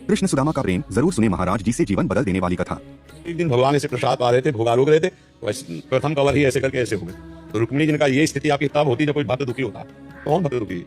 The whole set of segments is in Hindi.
कृष्ण सुदामा का प्रेम जरूर सुने महाराज जी से जीवन बदल देने वाली कथा। एक दिन भगवान ऐसे प्रसाद पा रहे थे, भोगा रोक रहे थे, वैसे प्रथम कवर ही ऐसे करके ऐसे हो गए। तो रुक्मिणी जी ने कहा ये स्थिति आपकी तब होती जब कोई भक्त दुखी होता। कौन भक्त दुखी?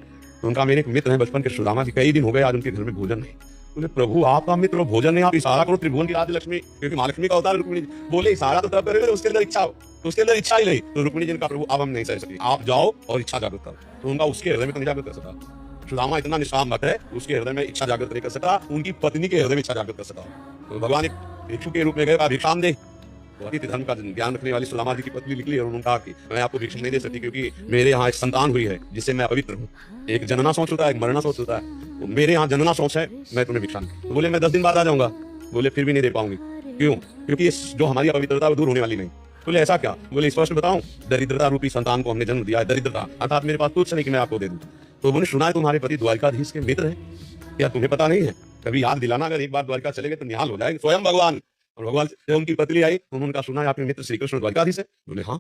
तो उनका मेरे एक मित्र है बचपन के सुदामा जी, कई दिन हो गए आज उनके घर में भोजन नहीं। बोले प्रभु आपका मित्र और भोजन नहीं, आप इशारा करो त्रिभुवन की राज्य लक्ष्मी, क्योंकि महालक्ष्मी का अवतार रुक्मिणी। बोले इशारा तो तब करेंगे उसके अंदर इच्छा हो, तो उसके अंदर इच्छा ही नहीं। तो रुक्मिणी जी ने कहा प्रभु अब हम नहीं सह सकते, आप जाओ और इच्छा जागृत करो। तो उनका उसके हृदय में तो नहीं जागृत कर सका। सुदामा इतना निष्काम भक्त है, उसके हृदय में इच्छा जागृत नहीं कर सका, उनकी पत्नी के हृदय में इच्छा जागृत कर सका। तो भगवान एक भिक्षु के रूप में गए, भिक्षाम दे। तो अतिथि धर्म का ज्ञान रखने वाली सुदामा जी की पत्नी निकली और उन्होंने कहा कि मैं आपको भिक्षा नहीं दे सकती, क्योंकि मेरे यहाँ एक संतान हुई है जिससे मैं अपवित्र हूँ। एक जनना सोच होता है, एक मरना सोच होता है। तो मेरे यहाँ जनना सोच है, मैं तुम्हें भिक्षा नहीं। तो बोले मैं 10 दिन बाद आ जाऊंगा। बोले फिर भी नहीं दे पाऊंगी। क्यों? क्योंकि जो हमारी अपवित्रता वो दूर होने वाली नहीं। बोले ऐसा क्या? बोले स्पष्ट बताऊं, दरिद्रता रूपी संतान को हमने जन्म दिया है। दरिद्रता अर्थात मेरे पास कुछ नहीं कि मैं आपको दे दूं। तो उन्होंने सुना है तुम्हारे पति द्वारिकाधीश के मित्र हैं, क्या तुम्हें पता नहीं है? कभी याद दिलाना, अगर एक बार द्वारिका चले गए तो निहाल हो जाएंगे स्वयं भगवान। और भगवान जब उनकी पत्नी आई तो उन्होंने कहा सुना है आपके मित्र श्री कृष्ण द्वारिकाधीश है। बोले हाँ।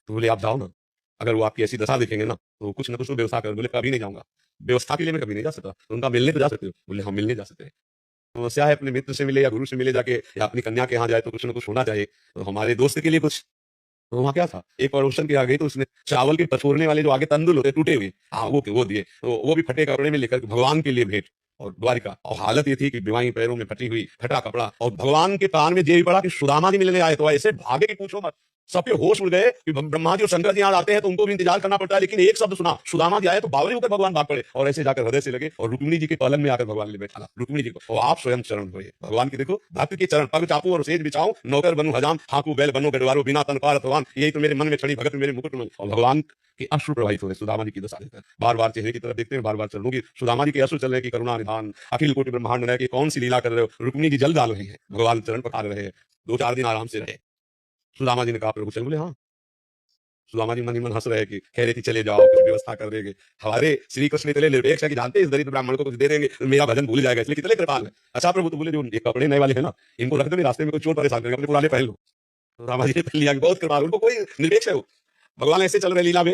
तो बोले आप जाओ ना, अगर वो आपकी ऐसी दशा देखेंगे ना तो कुछ ना कुछ तो व्यवस्था कर। बोले कभी नहीं जाऊंगा, व्यवस्था के लिए मैं कभी नहीं जा सकता। तो उनका मिलने तो जा सकते हो? बोले हम मिलने जा सकते हैं। समस्या है अपने मित्र से मिले या गुरु से मिले जाके, या अपनी कन्या के यहाँ जाए तो कुछ ना कुछ होना चाहिए। तो हमारे दोस्त के लिए कुछ। तो वहाँ क्या था, एक पड़ोसन के आ गई तो उसने चावल के पछोरने वाले जो आगे तंदुल होते टूटे हुए, हाँ वो दिए। तो वो भी फटे कपड़े में लेकर भगवान के लिए भेंट। और द्वारिका, और हालत ये थी कि बिवाई पैरों में फटी हुई फटा कपड़ा, और भगवान के कान में ये भी पड़ा कि सुदामा जी मिलने आए। तो ऐसे भागे कि पूछो मत, सबके होश उड़ गए कि ब्रह्मा जी और शंकर जी यहाँ आते हैं तो उनको भी इंतजार करना पड़ता है। लेकिन एक शब्द सुना, सुदामा जी आए तो बावरी होकर भगवान भाग पड़े और ऐसे जाकर हृदय से लगे और रुक्मिणी जी के पलंग में आकर भगवान ने बैठा रुक्मिणी जी को। और आप स्वयं चरण हुए भगवान की। देखो भक्त के चरण, पग चापू और सेज बिछाऊं, नौकर बनूं हजाम, हाँकू बैल बनो गढ़वारो, बिना तन पार अथवान, यही तो मेरे मन में छड़ी भगत मेरे मुकुट में। और भगवान के अश्रु प्रवाहित हो रहे सुदामा जी की दशा देखकर। बार बार चेहरे की तरफ देखते हैं, बार बार चरणों की। सुदामा जी के अश्रु चलने की करुणा निधान, अखिल कोटि ब्रह्मांड में कौन सी लीला कर रहे हो? रुक्मिणी जी जल डाल रही है, भगवान चरण पखार रहे हैं। 2-4 दिन आराम से रहे। सुदामा जी ने कहा प्रभु चल। बोले हाँ। सुदामा जी मन ही मन हंस रहे कि कह रही थी चले जाओ, कुछ व्यवस्था कर देंगे। हमारे श्री कृष्ण इतने निरपेक्ष है कि जानते हैं इस दरिद्र ब्राह्मण को कुछ दे देंगे मेरा भजन भूल जाएगा, इसलिए कितने कृपाल है। अच्छा प्रभु, तो बोले जो ये कपड़े नए वाले हैं ना, इनको रख दो, रास्ते में कोई चोर परेशान करेगा, अपने पुराने पहन लो। तो रामा जी ने पहन लिया, बहुत कृपाल, उनको कोई निरपेक्ष है वो। भगवान ऐसे चल रहे लीला में,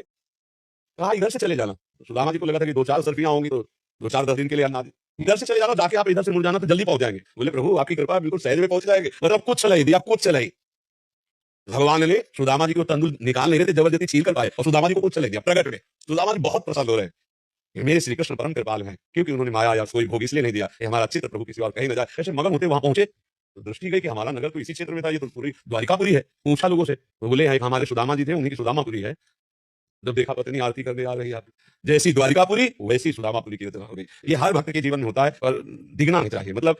कहा इधर से चले जाना। सुदामा जी को लगा था कि 2-4 सर्फियां होंगी तो 2-4 10 दिन के लिए अन्ना दे। इधर से चले जाना, जाके आप इधर से मुड़ जाना तो जल्दी पहुंच जाएंगे। बोले प्रभु आपकी कृपा, बिल्कुल सहज में पहुंच जाएंगे। मतलब कुछ चलाई दिया, कुछ चलाई। भगवान ने सुदामा जी को तंदुल निकाल नहीं रहे थे, जबरदस्ती छील कर पाए और सुदामा जी को कुछ चले दिया प्रकट में। सुदामा जी बहुत प्रसन्न हो रहे हैं, मेरे श्री कृष्ण परम कृपाल हैं, क्योंकि उन्होंने माया या कोई भोग इसलिए नहीं दिया, हमारा चित्र प्रभु किसी और कहीं न जाए। ऐसे मगन होते वहां पहुंचे तो दृष्टि गई कि हमारा नगर तो इसी क्षेत्र में था, ये तो पूरी द्वारिकापुरी है। पूछा लोगों से तो बोले यहाँ हमारे सुदामा जी थे, उन्हीं की सुदामापुरी है। जब देखा पत्नी आरती करने आ रही है, जैसी द्वारिकापुरी वैसी सुदामापुरी की रचना हो गई। ये हर भक्त के जीवन में होता है और दिखना नहीं चाहिए। मतलब